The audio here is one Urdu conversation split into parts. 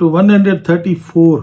to 134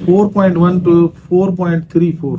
4.1 to 4.34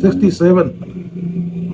67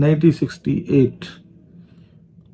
1968,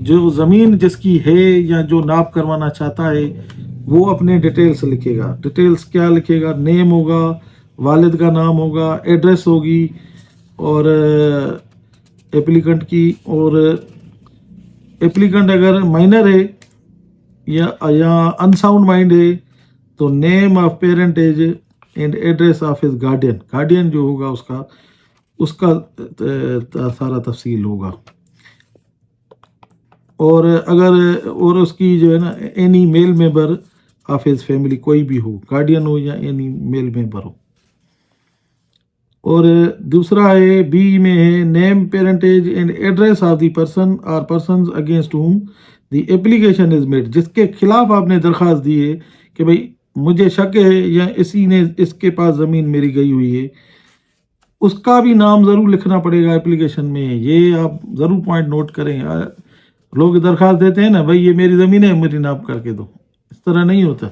جو زمین جس کی ہے یا جو ناپ کروانا چاہتا ہے وہ اپنے ڈیٹیلز لکھے گا. ڈیٹیلز کیا لکھے گا؟ نیم ہوگا, والد کا نام ہوگا, ایڈریس ہوگی اور ایپلیکنٹ کی, اور ایپلیکنٹ اگر مائنر ہے یا انساؤنڈ مائنڈ ہے تو name of parent age and address of his guardian. Guardian جو ہوگا اس کا سارا تفصیل ہوگا. اور اگر اور اس کی جو ہے نا any male member of his family, کوئی بھی ہو, گارڈین ہو یا اینی میل ممبر ہو. اور دوسرا ہے بی میں ہے name parent age and address of the person اور persons against whom the application is made. جس کے خلاف آپ نے درخواست دی ہے کہ بھئی مجھے شک ہے یا اسی نے اس کے پاس زمین میری گئی ہوئی ہے, اس کا بھی نام ضرور لکھنا پڑے گا اپلیکیشن میں. یہ آپ ضرور پوائنٹ نوٹ کریں. لوگ درخواست دیتے ہیں نا, بھائی یہ میری زمین ہے, میری ناپ کر کے دو. اس طرح نہیں ہوتا.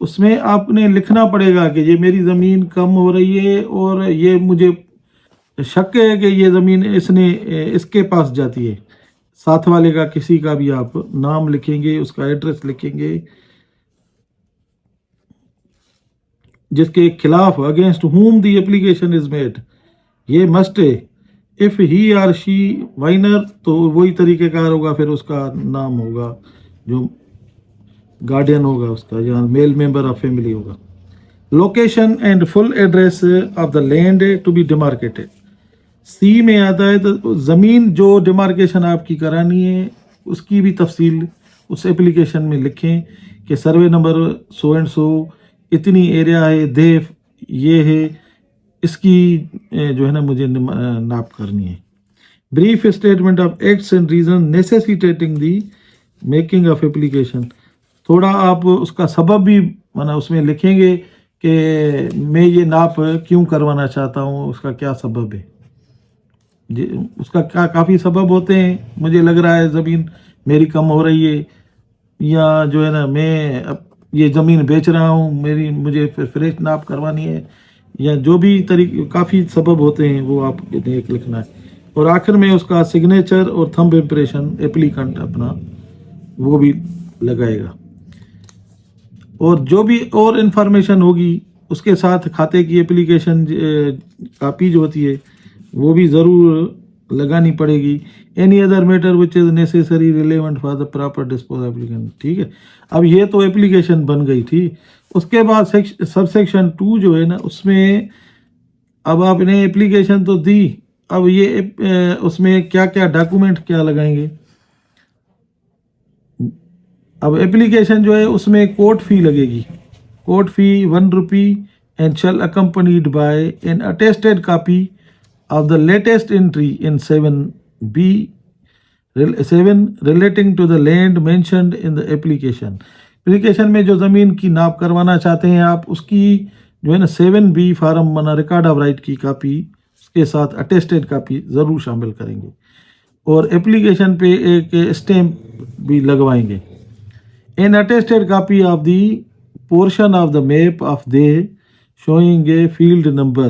اس میں آپ نے لکھنا پڑے گا کہ یہ میری زمین کم ہو رہی ہے اور یہ مجھے شک ہے کہ یہ زمین اس کے پاس جاتی ہے. ساتھ والے کا کسی کا بھی آپ نام لکھیں گے, اس کا ایڈریس لکھیں گے جس کے خلاف against whom the application is made. یہ مسٹ ہے. اف ہی اور شی مائنر تو وہی طریقہ کار ہوگا, پھر اس کا نام ہوگا جو گارڈین ہوگا اس کا, یا میل ممبر آف فیملی ہوگا. Location and full address of the land to be demarcated. C میں آتا ہے تو زمین جو ڈیمارکیشن آپ کی کرانی ہے اس کی بھی تفصیل اس اپلیکیشن میں لکھیں کہ survey number so and so, اتنی ایریا ہے, دیف یہ ہے, اس کی جو ہے نا مجھے ناپ کرنی ہے. Brief statement of acts and reason necessitating the making of application. تھوڑا آپ اس کا سبب بھی اس میں لکھیں گے کہ میں یہ ناپ کیوں کروانا چاہتا ہوں, اس کا کیا سبب ہے. اس کا کافی سبب ہوتے ہیں. مجھے لگ رہا ہے زمین میری کم ہو رہی ہے, یا جو ہے نا میں اب یہ زمین بیچ رہا ہوں, مجھے فریش ناپ کروانی ہے, یا جو بھی کافی سبب ہوتے ہیں وہ آپ ایک لکھنا ہے. اور آخر میں اس کا سگنیچر اور تھمب امپریشن ایپلیکنٹ اپنا وہ بھی لگائے گا. اور جو بھی اور انفارمیشن ہوگی اس کے ساتھ کھاتے کی اپلیکیشن کاپی جو ہوتی ہے وہ بھی ضرور لگانی پڑے گی. Any other matter which is necessary relevant for the proper dispose application. ٹھیک ہے, اب یہ تو اپلیکیشن بن گئی تھی. اس کے بعد سب سیکشن 2 جو ہے نا, اس میں اب آپ نے اپلیکیشن تو دی, اب یہ اس میں کیا کیا ڈاکومنٹ کیا لگائیں گے. اب اپلیکیشن جو ہے اس میں کورٹ فی لگے گی. Court fee 1 rupee and shall accompanied by an attested copy of the latest entry in 7B 7 relating to the land mentioned in the application. Application میں جو زمین کی ناپ کروانا چاہتے ہیں آپ, اس کی جو ہے نا 7B form record of right کی کاپی, اس کے ساتھ اٹیسٹڈ کاپی ضرور شامل کریں گے. اور اپلیکیشن پہ ایک اسٹیمپ بھی لگوائیں گے. an attested copy of the portion of the map of the showing a field number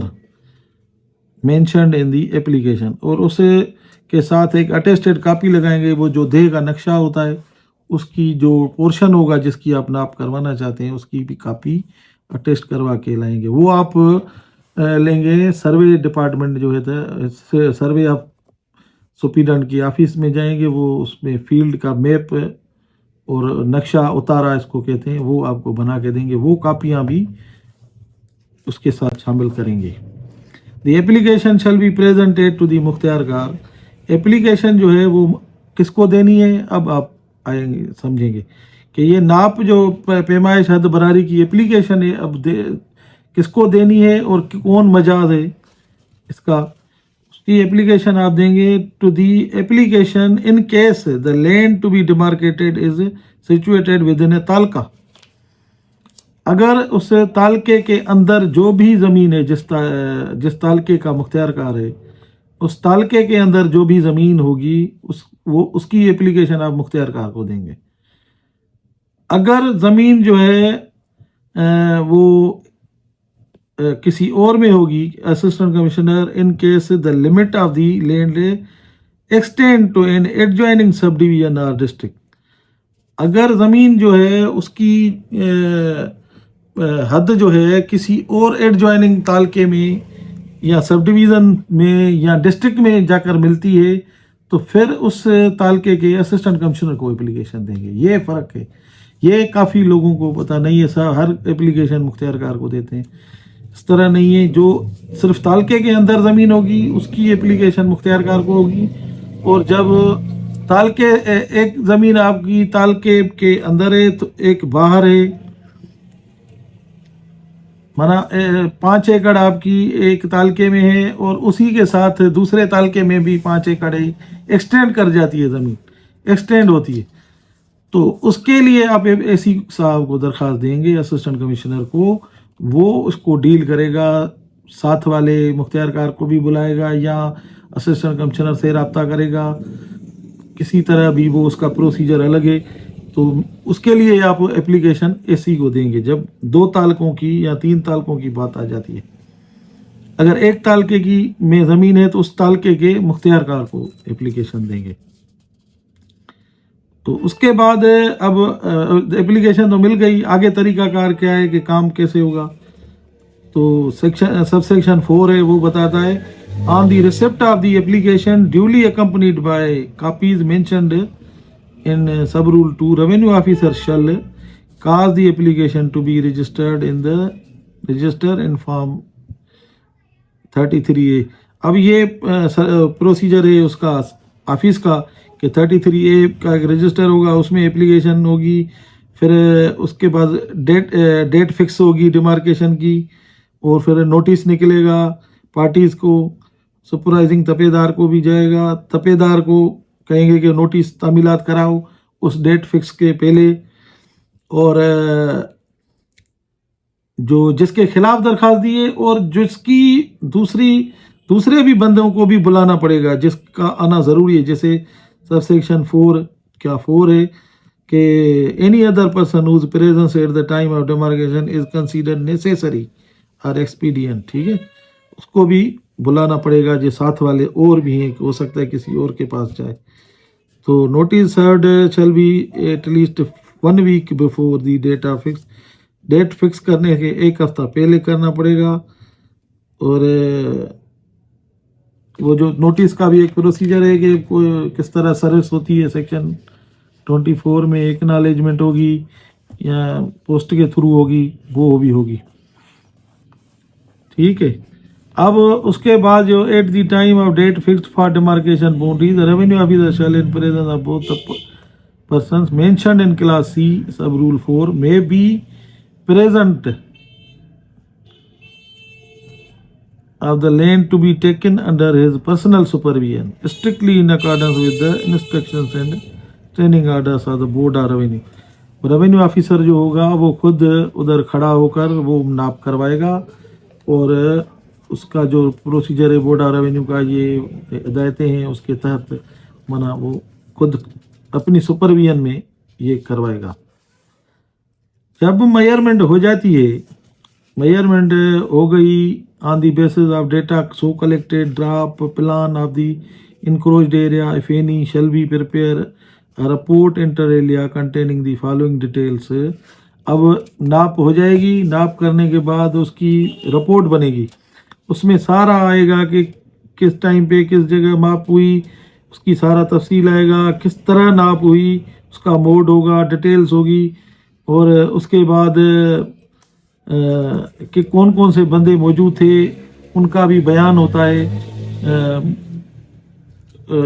mentioned in the application. اور اس کے ساتھ ایک اٹیسٹڈ کاپی لگائیں گے. وہ جو دیہ کا نقشہ ہوتا ہے اس کی جو پورشن ہوگا جس کی آپ ناپ کروانا چاہتے ہیں اس کی بھی کاپی اٹیسٹ کروا کے لائیں گے. وہ آپ لیں گے سروے ڈپارٹمنٹ جو ہے سروے آف سپیڈنٹ کی آفس میں جائیں گے. وہ اس میں فیلڈ کا میپ اور نقشہ اتارا اس کو کہتے ہیں, وہ آپ کو بنا کے دیں گے. وہ کاپیاں بھی اس کے ساتھ شامل کریں گے. The application shall be presented to the مختار کار. اپلیکیشن جو ہے وہ کس کو دینی ہے, اب آپ آئیں گے سمجھیں گے کہ یہ ناپ جو پیمائش حد براری کی اپلیکیشن ہے اب کس کو دینی ہے اور کون مجاز ہے اس کا. اس کی اپلیکیشن آپ دیں گے to the application in case the land to be demarcated is situated within a taluka. اگر اس تعلقے کے اندر جو بھی زمین ہے جس تعلقے کا مختار کار ہے, اس تعلقے کے اندر جو بھی زمین ہوگی اس کی اپلیکیشن آپ مختار کار کو دیں گے. اگر زمین جو ہے وہ کسی اور میں ہوگی, assistant commissioner in case the limit of the land extend to an adjoining subdivision or district. اگر زمین جو ہے اس کی حد جو ہے کسی اور ایڈجوائننگ تعلقے میں یا سب ڈویژن میں یا ڈسٹرکٹ میں جا کر ملتی ہے تو پھر اس تعلقے کے اسسٹنٹ کمشنر کو اپلیکیشن دیں گے. یہ فرق ہے, یہ کافی لوگوں کو پتہ نہیں ہے. ہر اپلیکیشن مختار کار کو دیتے ہیں, اس طرح نہیں ہے. جو صرف تعلقے کے اندر زمین ہوگی اس کی اپلیکیشن مختار کار کو ہوگی, اور جب تعلقے ایک زمین آپ کی تعلقے کے اندر ہے تو ایک باہر ہے, مانا 5 ایکڑ آپ کی ایک تعلقے میں ہے اور اسی کے ساتھ دوسرے تعلقے میں بھی 5 ایکڑ ہے, ایکسٹینڈ کر جاتی ہے زمین, ایکسٹینڈ ہوتی ہے, تو اس کے لیے آپ اے سی صاحب کو درخواست دیں گے, اسسٹنٹ کمشنر کو. وہ اس کو ڈیل کرے گا, ساتھ والے مختار کار کو بھی بلائے گا یا اسسٹنٹ کمشنر سے رابطہ کرے گا, کسی طرح بھی وہ اس کا پروسیجر الگ ہے. تو اس کے لیے آپ اپلیکیشن اے سی کو دیں گے جب 2 تعلقوں کی یا 3 تعلقوں کی بات آ جاتی ہے. اگر ایک تعلقے کی میں زمین ہے تو اس تعلقے کے مختار کار کو اپلیکیشن دیں گے. تو اس کے بعد اب اپلیکیشن تو مل گئی, آگے طریقہ کار کیا ہے کہ کام کیسے ہوگا. تو سب سیکشن 4 ہے, وہ بتاتا ہے on the receipt of the application duly accompanied by copies mentioned in sub rule 2, revenue officer shall cause the application to be registered in the register in form 33A. اب یہ پروسیجر ہے اس کا آفس کا کہ 33A کا ایک رجسٹر ہوگا, اس میں اپلیکیشن ہوگی, پھر اس کے بعد ڈیٹ فکس ہوگی ڈیمارکیشن کی, اور پھر نوٹس نکلے گا پارٹیز کو, سپرائزنگ تپے دار کو بھی جائے گا. تپے دار کو کہیں گے کہ نوٹس تعمیلات کراؤ اس ڈیٹ فکس کے پہلے, اور جو جس کے خلاف درخواست دیے اور جس کی دوسرے بھی بندوں کو بھی بلانا پڑے گا جس کا آنا ضروری ہے. جیسے سب سیکشن 4 ہے کہ any other person whose presence at the time of demarcation is considered necessary or expedient, ٹھیک ہے, اس کو بھی بلانا پڑے گا. جو ساتھ والے اور بھی ہیں, ہو سکتا ہے کسی اور کے پاس جائے. تو notice served shall be at least 1 week before the date of fix. Date fix کرنے کے 1 ہفتہ پہلے کرنا پڑے گا. اور وہ جو نوٹس کا بھی ایک پروسیجر ہے کہ کس طرح سروس ہوتی ہے. سیکشن 24 میں ایکنالجمنٹ ہوگی یا پوسٹ کے تھرو ہوگی, وہ بھی ہوگی, ٹھیک ہے. اب اس کے بعد جو at the time of date fixed for demarcation boundaries revenue officer shall in presence of both persons mentioned in class C sub rule 4 may be present of the land to be taken under his personal supervision strictly in accordance with the instructions and training orders of the board of revenue. Revenue officer جو ہوگا وہ خود ادھر کھڑا ہو کر وہ ناپ کروائے گا, اور اس کا جو پروسیجر ہے بورڈ آف ریونیو کا, یہ ہدایتیں ہیں اس کے تحت منا وہ خود اپنی سپرویژن میں یہ کروائے گا. جب میئرمنٹ ہو جاتی ہے, میئرمنٹ ہو گئی on the basis of data so collected, draft plan of the encroached area if any shall be prepare report inter area containing the following details. اب ناپ ہو جائے گی, ناپ کرنے کے بعد اس کی رپورٹ بنے گی, اس میں سارا آئے گا کہ کس ٹائم پہ کس جگہ ماپ ہوئی, اس کی سارا تفصیل آئے گا, کس طرح ناپ ہوئی, اس کا موڈ ہوگا, ڈیٹیلز ہوگی, اور اس کے بعد کہ کون کون سے بندے موجود تھے ان کا بھی بیان ہوتا ہے.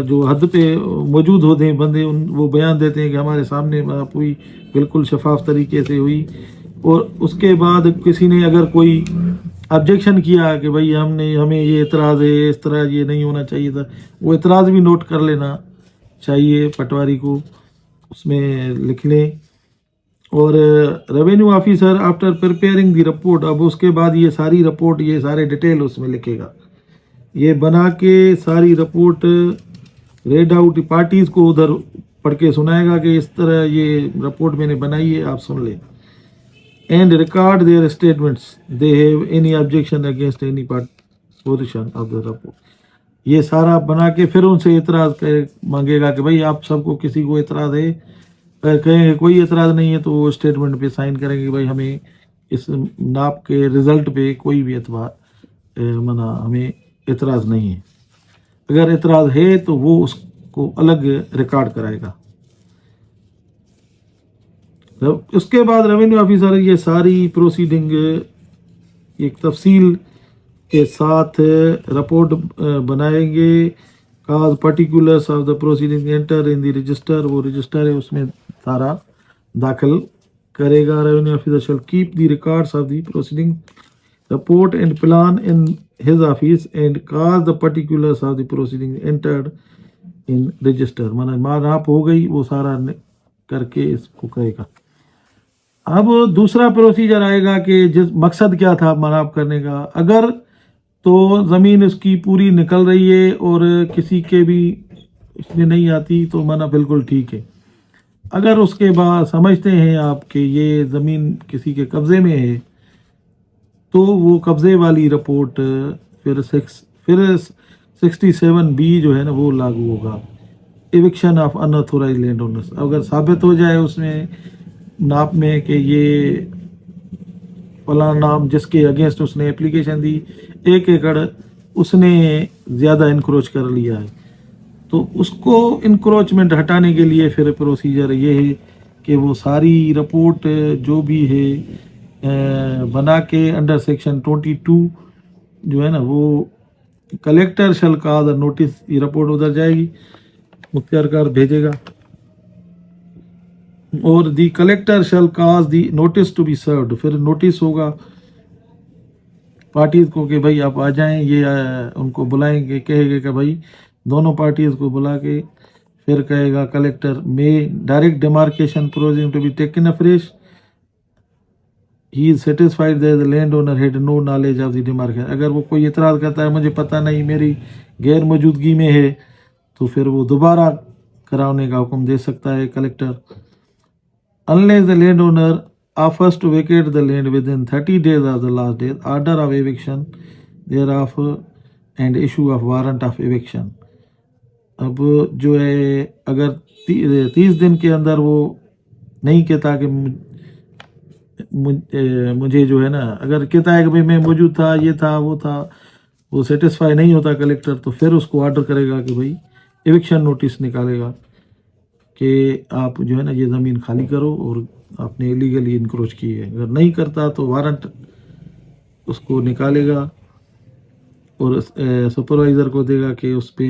جو حد پہ موجود ہوتے ہیں بندے وہ بیان دیتے ہیں کہ ہمارے سامنے ماپ ہوئی, بالکل شفاف طریقے سے ہوئی. اور اس کے بعد کسی نے اگر کوئی آبجیکشن کیا کہ بھائی ہمیں یہ اعتراض ہے, اس طرح یہ نہیں ہونا چاہیے تھا, وہ اعتراض بھی نوٹ کر لینا چاہیے پٹواری کو, اس میں لکھ لیں. اور ریونیو آفیسر آفٹر پریپیئرنگ دی رپورٹ, اب اس کے بعد یہ ساری رپورٹ, یہ سارے ڈیٹیل اس میں لکھے گا, یہ بنا کے ساری رپورٹ ریڈ آؤٹ پارٹیز کو ادھر پڑھ کے سنائے گا کہ اس طرح یہ رپورٹ میں نے بنائی ہے, آپ سن لیں. And record their statements they have any objection against any part position of the report. یہ سارا بنا کے پھر ان سے اعتراض مانگے گا کہ بھائی آپ سب کو کسی کو اعتراض ہے، اگر کہیں گے کوئی اعتراض نہیں ہے تو وہ اسٹیٹمنٹ پہ سائن کریں گے کہ بھائی ہمیں اس ناپ کے رزلٹ پہ کوئی بھی ہمیں اعتراض نہیں ہے. اگر اعتراض ہے تو وہ اس کو الگ ریکارڈ کرائے گا. اس کے بعد ریونیو آفیسر یہ ساری پروسیڈنگ ایک تفصیل کے ساتھ رپورٹ بنائیں گے. Cause particulars of the proceeding enter in the register, وہ رجسٹر ہے اس میں سارا داخل کرے گا. Revenue officer shall keep the records of the proceeding report and plan in his office and cause the particulars of the proceeding entered in register. ناپ ہو گئی وہ سارا کر کے اس کو کہے گا. اب دوسرا پروسیجر آئے گا کہ جس مقصد کیا تھا ناپ کرنے کا. اگر تو زمین اس کی پوری نکل رہی ہے اور کسی کے بھی اس میں نہیں آتی تو بالکل ٹھیک ہے. اگر اس کے بعد سمجھتے ہیں آپ کہ یہ زمین کسی کے قبضے میں ہے تو وہ قبضے والی رپورٹ پھر 67B جو ہے نا وہ لاگو ہوگا. Eviction of unauthorise land owners. اگر ثابت ہو جائے اس میں ناپ میں کہ یہ فلاں نام جس کے اگینسٹ اس نے اپلیکیشن دی 1 ایکڑ اس نے زیادہ انکروچ کر لیا ہے، تو اس کو انکروچمنٹ ہٹانے کے لیے پھر پروسیجر یہ ہے کہ وہ ساری رپورٹ جو بھی ہے بنا کے انڈر سیکشن 22 جو ہے نا وہ کلیکٹر شل کا نوٹس، یہ رپورٹ ادھر جائے گی، مختار کار بھیجے گا اور the collector shall cause the notice to be served. پھر نوٹس ہوگا پارٹیز کو کہ بھائی آپ آ جائیں. یہ ان کو بلائیں گے، کہے گے کہ بھائی دونوں پارٹیز کو بلا کے پھر کہے گا collector may direct demarcation proceeding to be taken afresh. He is satisfied that the land owner had no knowledge of the demarcation. اگر وہ کوئی اعتراض کرتا ہے مجھے پتہ نہیں، میری غیر موجودگی میں ہے، تو پھر وہ دوبارہ کرانے کا حکم دے سکتا ہے collector. Unless the landowner offers to vacate the land within 30 days of the last day, order of eviction thereof and issue of warrant of eviction. اب جو ہے اگر 30 دن کے اندر وہ نہیں کہتا کہ مجھے جو ہے نا، اگر کہتا ہے کہ بھائی میں موجود تھا، یہ تھا وہ تھا، وہ سیٹسفائی نہیں ہوتا کلیکٹر، تو پھر اس کو آرڈر کرے گا کہ بھائی ایوکشن نوٹس نکالے گا کہ آپ جو ہے نا یہ زمین خالی کرو اور آپ نے ایلیگلی انکروچ کی ہے. اگر نہیں کرتا تو وارنٹ اس کو نکالے گا اور سپروائزر کو دے گا کہ اس پہ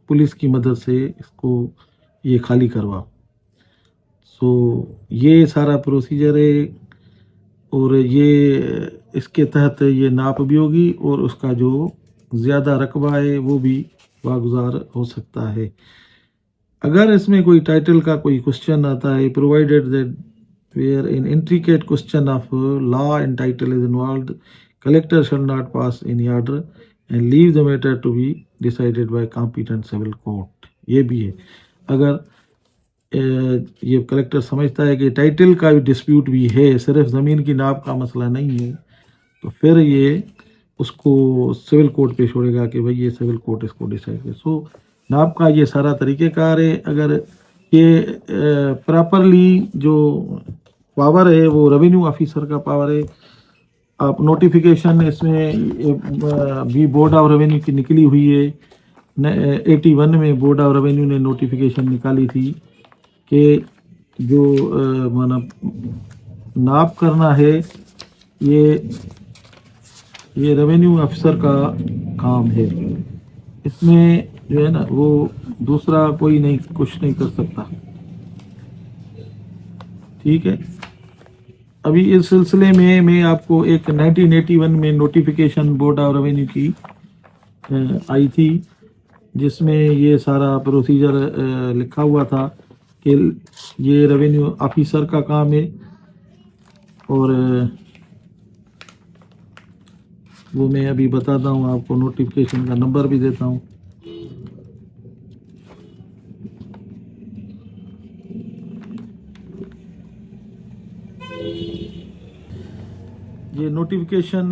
پولیس کی مدد سے اس کو یہ خالی کروا. سو یہ سارا پروسیجر ہے اور یہ اس کے تحت یہ ناپ بھی ہوگی اور اس کا جو زیادہ رقبہ ہے وہ بھی واگزار ہو سکتا ہے. اگر اس میں کوئی ٹائٹل کا کوئی کوشچن آتا ہے، provided that where an intricate question of law and title is involved, collector shall not pass any order and leave the matter to be decided by competent civil court. یہ بھی ہے اگر یہ کلیکٹر سمجھتا ہے کہ ٹائٹل کا ڈسپیوٹ بھی ہے، صرف زمین کی ناپ کا مسئلہ نہیں ہے، تو پھر یہ اس کو سول کورٹ پہ چھوڑے گا کہ بھائی یہ سول کورٹ اس کو ڈیسائیڈ کرے. سو ناپ کا یہ سارا طریقہ کار ہے. اگر یہ پراپرلی جو پاور ہے وہ ریونیو آفیسر کا پاور ہے. آپ نوٹیفیکیشن اس میں بھی بورڈ آف ریونیو کی نکلی ہوئی ہے. 81 میں بورڈ آف ریونیو نے نوٹیفیکیشن نکالی تھی کہ جو ناپ کرنا ہے یہ ریونیو آفیسر کا کام ہے. اس میں جو ہے نا وہ دوسرا کوئی نہیں کچھ نہیں کر سکتا. ٹھیک ہے. ابھی اس سلسلے میں آپ کو ایک 1981 میں نوٹیفیکیشن بورڈ آف ریونیو کی آئی تھی جس میں یہ سارا پروسیجر لکھا ہوا تھا کہ یہ ریونیو آفیسر کا کام ہے. اور وہ میں ابھی بتاتا ہوں آپ کو، نوٹیفیکیشن کا نمبر بھی دیتا ہوں. یہ نوٹیفیکیشن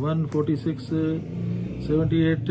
146/78